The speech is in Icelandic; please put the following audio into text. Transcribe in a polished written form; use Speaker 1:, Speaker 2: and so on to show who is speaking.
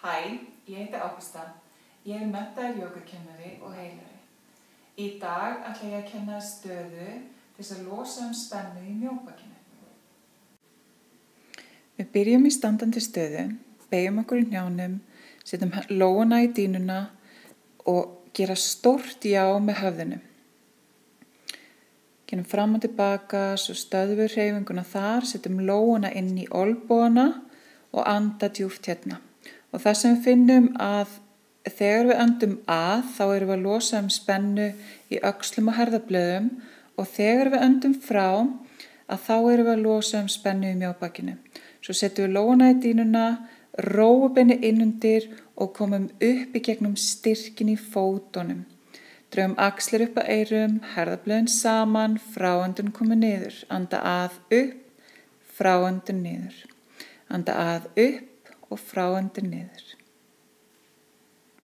Speaker 1: Hæ, ég heiti Ágústa. Ég menntaður jógakennari og heilari. Í dag ætla ég að kenna stöðu til þess að losa spennu í mjóbakinu. Við byrjum í standandi stöðu, beygjum okkur í hnjánum, setjum lófana í dýnuna og gera stórt já með höfðinu. Gerum fram og tilbaka, svo stöðvum við hreyfinguna þar, setjum lófana inn í olnbogana og anda djúpt hérna. Og það sem við finnum að þegar við öndum að, þá erum við að losa spennu í öxlum og herðablöðum og þegar við öndum frá, að þá erum við að losa spennu í mjóbakinu. Svo setjum við lófana í dýnuna, róum beinið innundir og komum upp í gegnum styrkin í fótunum. Drögum axlir upp að eyrum, herðablöðin saman, fráöndun komið niður. Anda að upp, fráöndun niður. Anda að upp og fráöndun niður.